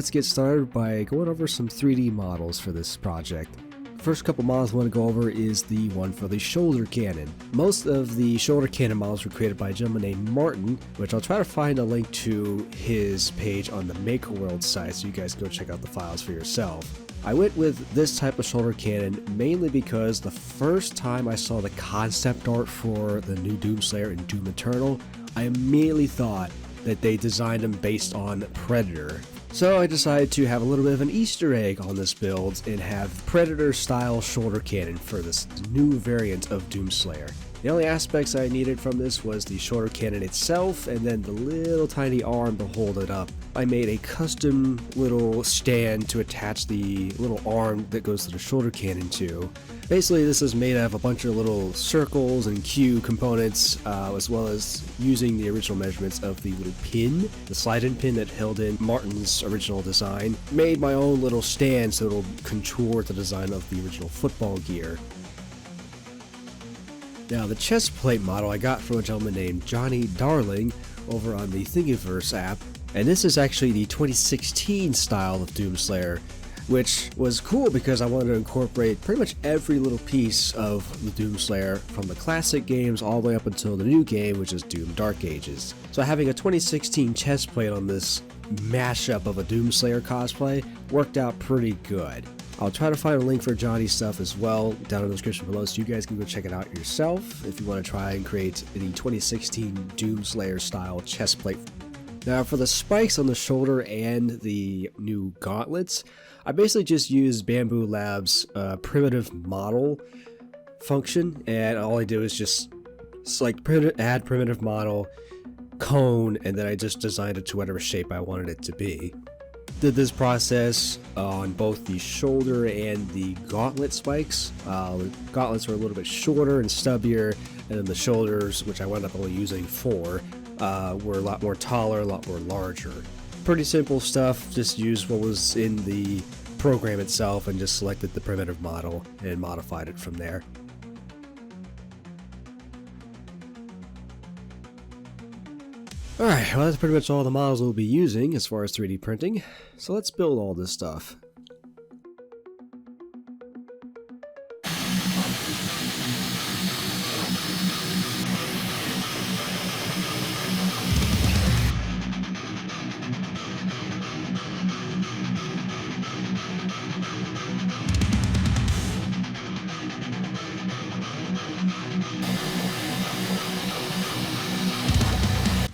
let's get started by going over some 3D models for this project. First couple models I want to go over is the one for the shoulder cannon. Most of the shoulder cannon models were created by a gentleman named Martin, which I'll try to find a link to his page on the Maker World site so you guys can go check out the files for yourself. I went with this type of shoulder cannon mainly because the first time I saw the concept art for the new Doomslayer and Doom Eternal, I immediately thought that they designed them based on Predator. So I decided to have a little bit of an Easter egg on this build and have Predator style shoulder cannon for this new variant of Doomslayer. The only aspects I needed from this was the shoulder cannon itself and then the little tiny arm to hold it up. I made a custom little stand to attach the little arm that goes to the shoulder cannon to. Basically this is made out of a bunch of little circles and Q components as well as using the original measurements of the little pin, the slide-in pin that held in Martin's original design. Made my own little stand so it'll contour the design of the original football gear. Now the chest plate model I got from a gentleman named Johnny Darling over on the Thingiverse app, and this is actually the 2016 style of Doomslayer, which was cool because I wanted to incorporate pretty much every little piece of the Doomslayer from the classic games all the way up until the new game, which is Doom Dark Ages. So having a 2016 chest plate on this mashup of a Doomslayer cosplay worked out pretty good. I'll try to find a link for Johnny's stuff as well down in the description below so you guys can go check it out yourself if you want to try and create the 2016 Doomslayer style chest plate. Now for the spikes on the shoulder and the new gauntlets, I basically just used Bamboo Labs' primitive model function, and all I do is just select add primitive model, cone, and then I just designed it to whatever shape I wanted it to be. Did this process on both the shoulder and the gauntlet spikes. The gauntlets were a little bit shorter and stubbier, and then the shoulders, which I wound up only using 4, were a lot more taller, a lot more larger. Pretty simple stuff, just used what was in the program itself and just selected the primitive model and modified it from there. Alright, well that's pretty much all the models we'll be using as far as 3D printing, so let's build all this stuff.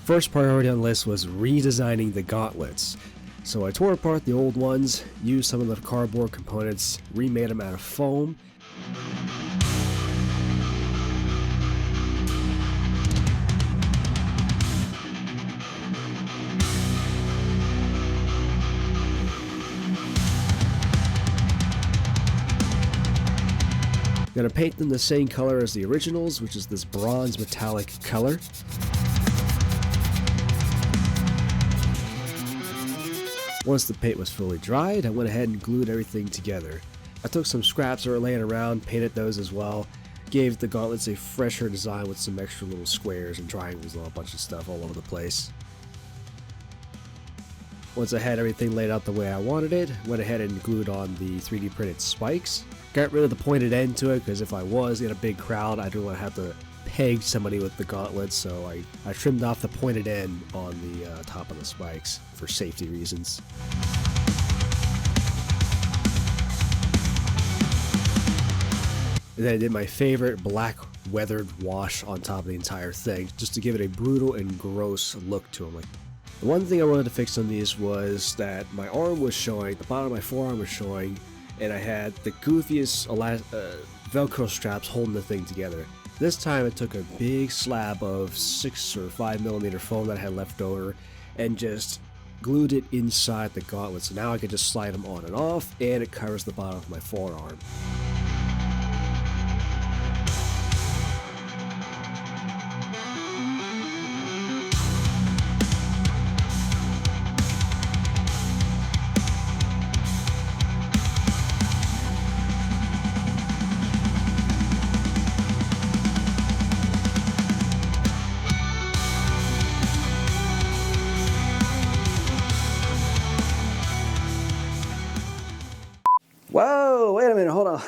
First priority on the list was redesigning the gauntlets. So I tore apart the old ones, used some of the cardboard components, remade them out of foam. Gonna paint them the same color as the originals, which is this bronze metallic color. Once the paint was fully dried, I went ahead and glued everything together. I took some scraps that were laying around, painted those as well, gave the gauntlets a fresher design with some extra little squares and triangles and a bunch of stuff all over the place. Once I had everything laid out the way I wanted it, went ahead and glued on the 3D printed spikes. Got rid of the pointed end to it because if I was in a big crowd, I didn't want to have to peg somebody with the gauntlets, so I trimmed off the pointed end on the top of the spikes for safety reasons. And then I did my favorite black weathered wash on top of the entire thing, just to give it a brutal and gross look to them. The one thing I wanted to fix on these was that my arm was showing, the bottom of my forearm was showing, and I had the goofiest Velcro straps holding the thing together. This time I took a big slab of 6 or 5mm foam that I had left over and just glued it inside the gauntlet, so now I can just slide them on and off, and it covers the bottom of my forearm.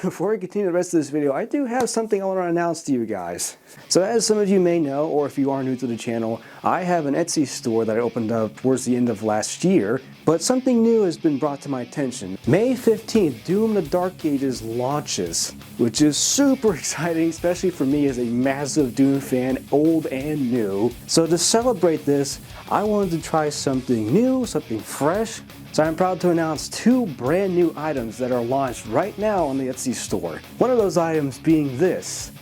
before we continue the rest of this video, I do have something I want to announce to you guys. So as some of you may know, or if you are new to the channel, I have an Etsy store that I opened up towards the end of last year, but something new has been brought to my attention. May 15th, Doom the Dark Ages launches, which is super exciting, especially for me as a massive Doom fan, old and new. So to celebrate this, I wanted to try something new, something fresh. So I'm proud to announce 2 brand new items that are launched right now on the Etsy store. One of those items being this,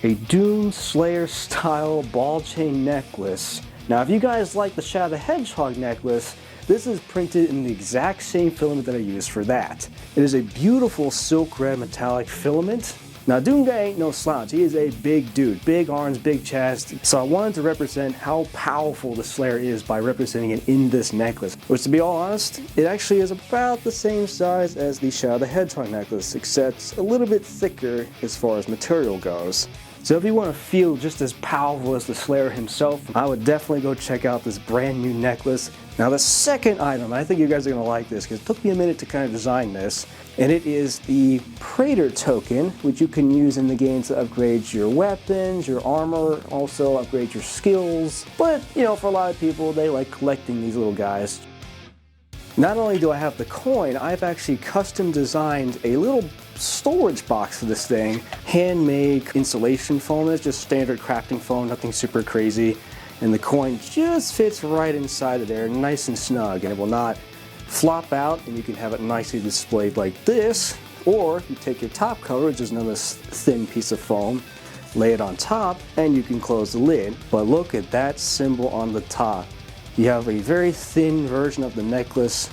a doomslayer style ball chain necklace. Now if you guys like the Shadow the Hedgehog necklace, this is printed in the exact same filament that I used for that. It is a beautiful silk red metallic filament. Now Doom Guy ain't no slouch, he is a big dude, big arms, big chest, so I wanted to represent how powerful the Slayer is by representing it in this necklace, which to be all honest, it actually is about the same size as the Shadow the Hedgehog necklace, except a little bit thicker as far as material goes. So if you want to feel just as powerful as the Slayer himself, I would definitely go check out this brand new necklace. Now the second item, I think you guys are going to like this because it took me a minute to kind of design this, and it is the Praetor token, which you can use in the game to upgrade your weapons, your armor, also upgrade your skills. But, you know, for a lot of people, they like collecting these little guys. Not only do I have the coin, I've actually custom designed a little storage box for this thing. Handmade insulation foam, it's just standard crafting foam, nothing super crazy. And the coin just fits right inside of there, nice and snug, and it will not flop out, and you can have it nicely displayed like this. Or you take your top cover, which is another thin piece of foam, lay it on top, and you can close the lid. But look at that symbol on the top. You have a very thin version of the necklace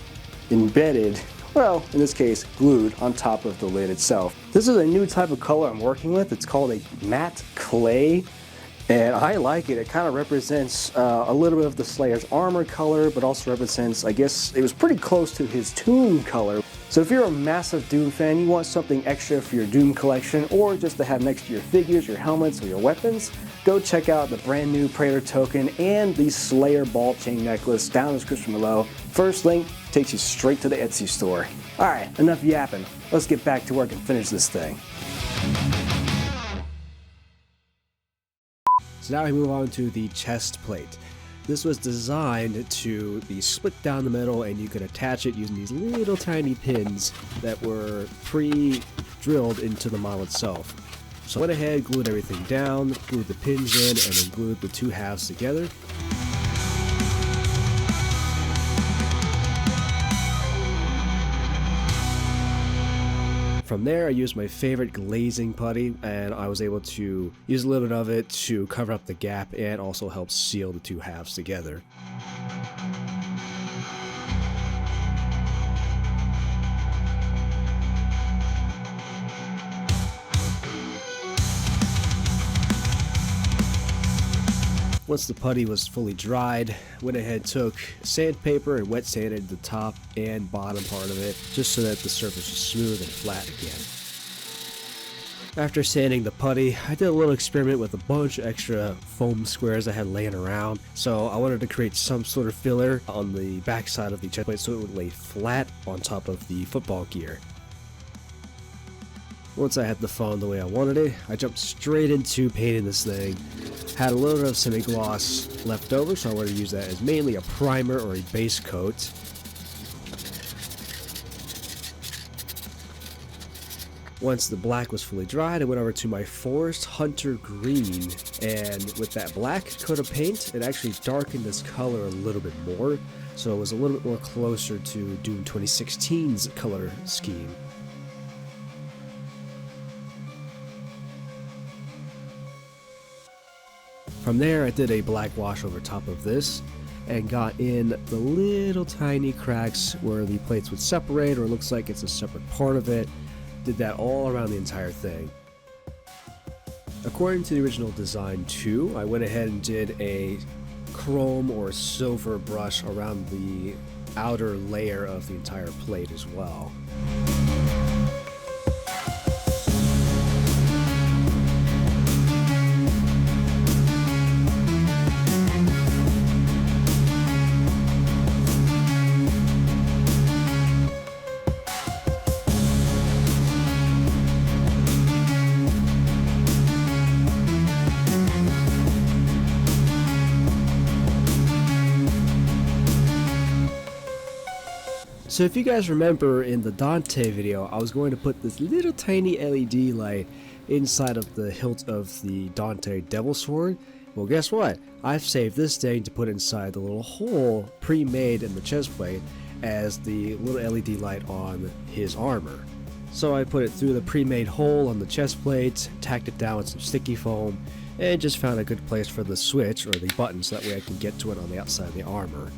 embedded, well, in this case, glued on top of the lid itself. This is a new type of color I'm working with. It's called a matte clay, and I like it. It kind of represents a little bit of the Slayer's armor color, but also represents, I guess, it was pretty close to his tomb color. So if you're a massive Doom fan, you want something extra for your Doom collection, or just to have next to your figures, your helmets, or your weapons, go check out the brand new Praetor token and the Slayer ball chain necklace down in the description below. First link takes you straight to the Etsy store. Alright, enough yapping. Let's get back to work and finish this thing. So now we move on to the chest plate. This was designed to be split down the middle, and you could attach it using these little tiny pins that were pre-drilled into the model itself. So I went ahead, glued everything down, glued the pins in, and then glued the 2 halves together. From there, I used my favorite glazing putty, and I was able to use a little bit of it to cover up the gap and also help seal the 2 halves together. Once the putty was fully dried, went ahead, took sandpaper and wet sanded the top and bottom part of it, just so that the surface was smooth and flat again. After sanding the putty, I did a little experiment with a bunch of extra foam squares I had laying around. So I wanted to create some sort of filler on the back side of the chest plate so it would lay flat on top of the football gear. Once I had the foam the way I wanted it, I jumped straight into painting this thing. Had a little bit of semi-gloss left over, so I wanted to use that as mainly a primer or a base coat. Once the black was fully dried, I went over to my Forest Hunter Green, and with that black coat of paint, it actually darkened this color a little bit more, so it was a little bit more closer to Doom 2016's color scheme. From there, I did a black wash over top of this and got in the little tiny cracks where the plates would separate, or it looks like it's a separate part of it. Did that all around the entire thing. According to the original design too, I went ahead and did a chrome or silver brush around the outer layer of the entire plate as well. So if you guys remember in the Dante video, I was going to put this little tiny LED light inside of the hilt of the Dante Devil Sword. Well, guess what? I've saved this thing to put inside the little hole pre-made in the chest plate as the little LED light on his armor. So I put it through the pre-made hole on the chest plate, tacked it down with some sticky foam, and just found a good place for the switch or the button so that way I can get to it on the outside of the armor.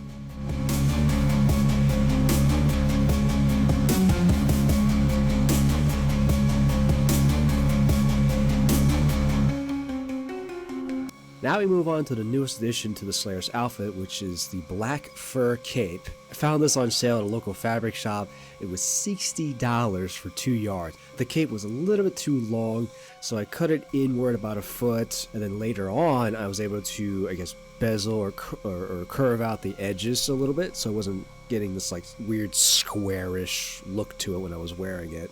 Now we move on to the newest addition to the Slayer's outfit, which is the black fur cape. I found this on sale at a local fabric shop. It was $60 for 2 yards. The cape was a little bit too long, so I cut it inward about a foot, and then later on I was able to, I guess, bezel or curve out the edges a little bit, so I wasn't getting this like weird squarish look to it when I was wearing it.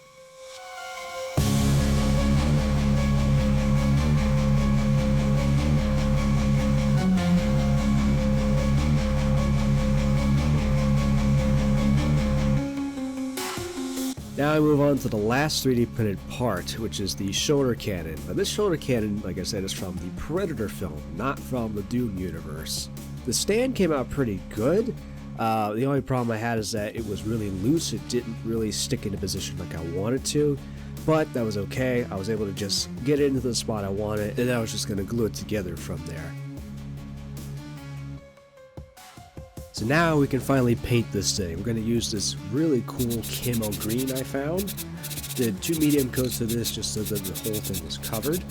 Now I move on to the last 3D printed part, which is the shoulder cannon. Now this shoulder cannon, like I said, is from the Predator film, not from the Doom universe. The stand came out pretty good. The only problem I had is that it was really loose. It didn't really stick into position like I wanted to, but that was okay. I was able to just get it into the spot I wanted, and I was just going to glue it together from there. So now we can finally paint this thing. We're going to use this really cool camo green I found. Did 2 medium coats of this just so that the whole thing was covered.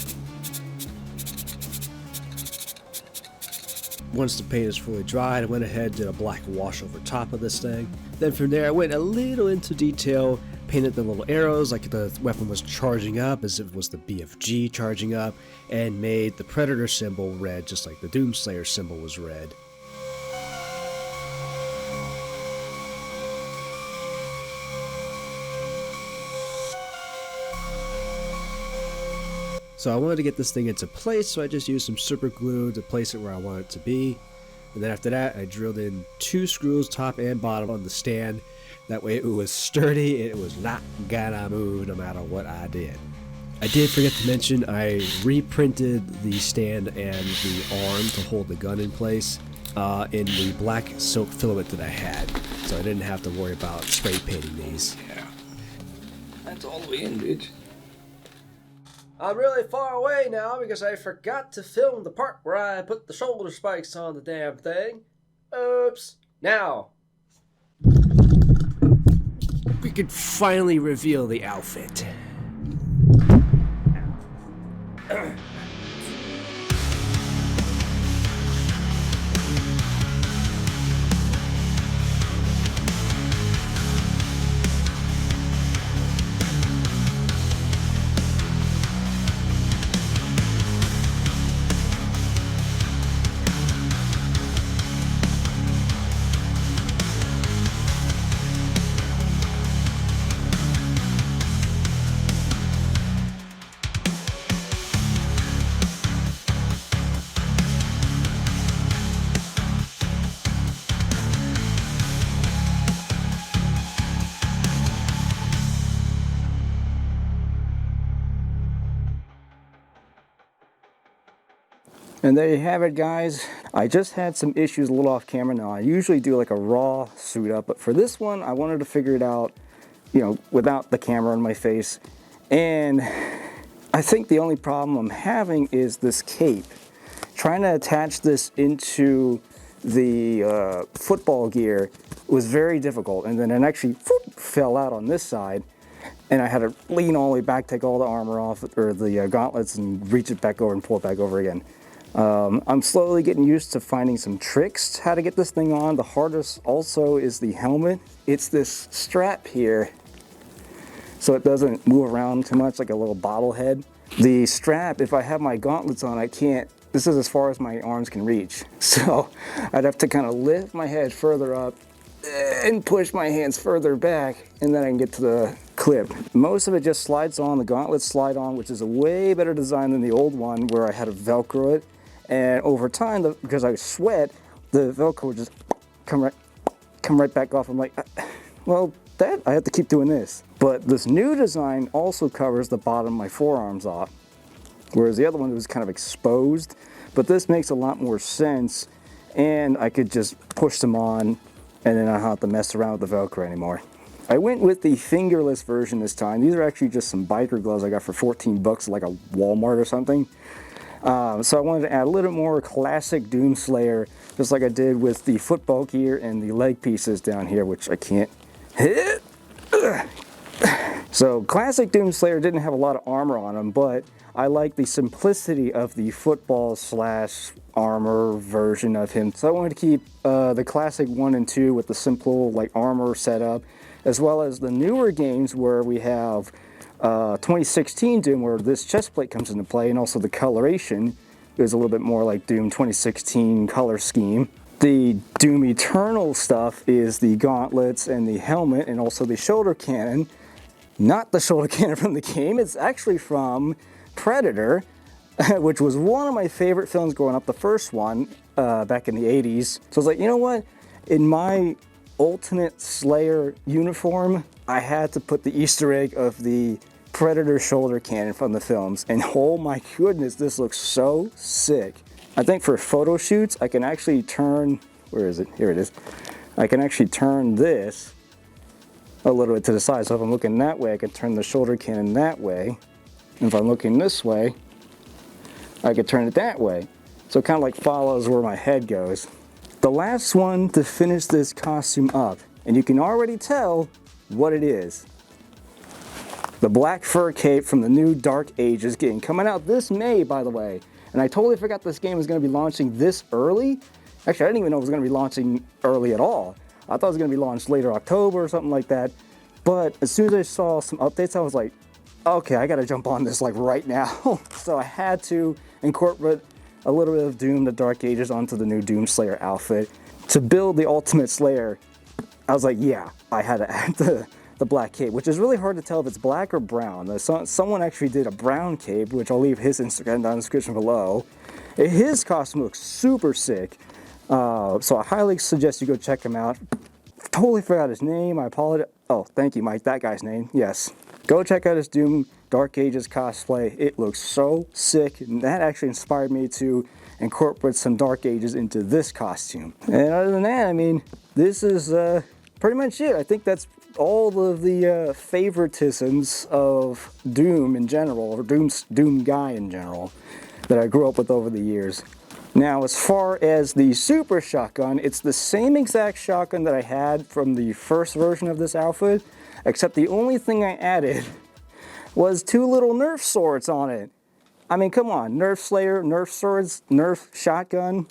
Once the paint is fully dried, I went ahead and did a black wash over top of this thing. Then from there I went a little into detail, painted the little arrows like the weapon was charging up as if it was the BFG charging up, and made the Predator symbol red just like the Doomslayer symbol was red. So I wanted to get this thing into place, so I just used some super glue to place it where I want it to be. And then after that, I drilled in 2 screws, top and bottom, on the stand. That way it was sturdy and it was not gonna move no matter what I did. I did forget to mention, I reprinted the stand and the arm to hold the gun in place in the black silk filament that I had. So I didn't have to worry about spray painting these. Yeah, that's all the way in, dude. I'm really far away now because I forgot to film the part where I put the shoulder spikes on the damn thing. Oops. Now, we can finally reveal the outfit. And there you have it, guys. I just had some issues a little off camera. Now I usually do like a raw suit up, but for this one I wanted to figure it out, you know, without the camera in my face. And I think the only problem I'm having is this cape. Trying to attach this into the football gear was very difficult, and then it actually fell out on this side, and I had to lean all the way back, take all the armor off, or the gauntlets, and reach it back over and pull it back over again. I'm slowly getting used to finding some tricks how to get this thing on. The hardest also is the helmet. It's this strap here, so it doesn't move around too much like a little bobblehead. The strap, if I have my gauntlets on, I can't, this is as far as my arms can reach. So I'd have to kind of lift my head further up and push my hands further back, and then I can get to the clip. Most of it just slides on, the gauntlets slide on, which is a way better design than the old one where I had to Velcro it. And over time, because I sweat, the Velcro would just come right back off. I'm like, well, that I have to keep doing this. But this new design also covers the bottom of my forearms off, whereas the other one was kind of exposed. But this makes a lot more sense, and I could just push them on, and then I don't have to mess around with the Velcro anymore. I went with the fingerless version this time. These are actually just some biker gloves I got for 14 bucks, like a Walmart or something. So I wanted to add a little more classic doomslayer, just like I did with the football gear and the leg pieces down here, which I can't hit. So classic doomslayer didn't have a lot of armor on him, but I like the simplicity of the football slash armor version of him. So I wanted to keep the classic 1 and 2 with the simple like armor setup, as well as the newer games where we have 2016 Doom, where this chest plate comes into play, and also the coloration is a little bit more like Doom 2016 color scheme. The Doom Eternal stuff is the gauntlets and the helmet, and also the shoulder cannon. Not the shoulder cannon from the game, it's actually from Predator, which was one of my favorite films growing up, the first one back in the 80s. So I was like, you know what? In my Ultimate Slayer uniform, I had to put the Easter egg of the Predator shoulder cannon from the films, and oh my goodness, this looks so sick. I think for photo shoots, I can actually turn, where is it? Here it is. I can actually turn this a little bit to the side, so if I'm looking that way, I can turn the shoulder cannon that way, and if I'm looking this way, I could turn it that way. So it kind of like follows where my head goes. The last one to finish this costume up, and you can already tell what it is. The black fur cape from the new Dark Ages game, coming out this May, by the way. And I totally forgot this game was going to be launching this early. Actually, I didn't even know it was going to be launching early at all. I thought it was going to be launched later October or something like that. But as soon as I saw some updates, I was like, okay, I got to jump on this like right now. So I had to incorporate a little bit of Doom, the Dark Ages, onto the new Doomslayer outfit. To build the Ultimate Slayer, I was like, yeah, I had to add the black cape, which is really hard to tell if it's black or brown. Someone actually did a brown cape, which I'll leave his Instagram down in the description below. His costume looks super sick, so I highly suggest you go check him out. Totally forgot his name, I apologize. Oh, thank you, Mike, that guy's name, yes. Go check out his Doom Dark Ages cosplay. It looks so sick, and that actually inspired me to incorporate some Dark Ages into this costume. And other than that, I mean, this is pretty much it. I think that's all of the favoritisms of Doom in general, or Doom guy in general, that I grew up with over the years. Now, as far as the super shotgun, it's the same exact shotgun that I had from the first version of this outfit, except the only thing I added was 2 little Nerf swords on it. I mean, come on, Nerf Slayer, Nerf swords, Nerf shotgun.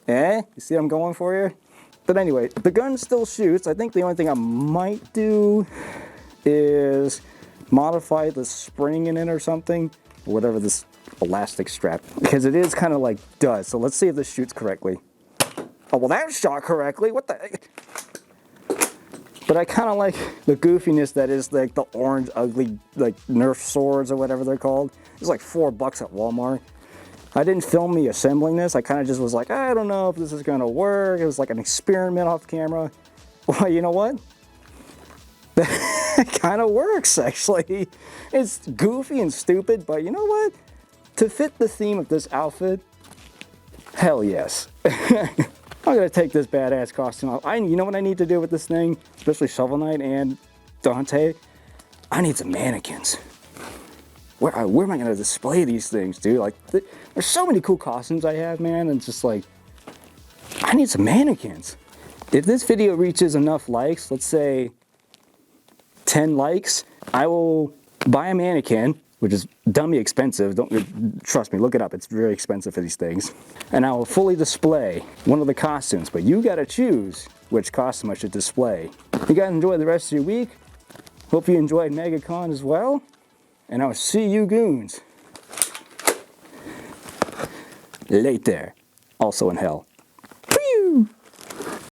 You see what I'm going for here? But anyway, the gun still shoots. I think the only thing I might do is modify the spring in it or something, whatever this elastic strap, because it is kind of like dust. So let's see if this shoots correctly. Oh, well, that shot correctly. What the heck? But I kind of like the goofiness that is like the orange, ugly, like Nerf swords or whatever they're called. It's like $4 at Walmart. I didn't film me assembling this. I kind of just was like, I don't know if this is going to work. It was like an experiment off camera. Well, you know what? That kind of works, actually. It's goofy and stupid, but you know what? To fit the theme of this outfit, hell yes. I'm going to take this badass costume off. You know what I need to do with this thing, especially Shovel Knight and Dante? I need some mannequins. Where am I going to display these things, dude? Like, there's so many cool costumes I have, man, and it's just like, I need some mannequins. If this video reaches enough likes, let's say 10 likes, I will buy a mannequin, which is dummy expensive. Don't trust me, look it up. It's very expensive for these things. And I will fully display one of the costumes, but you got to choose which costume I should display. You guys enjoy the rest of your week. Hope you enjoyed MegaCon as well. And I'll see you goons later, also in hell.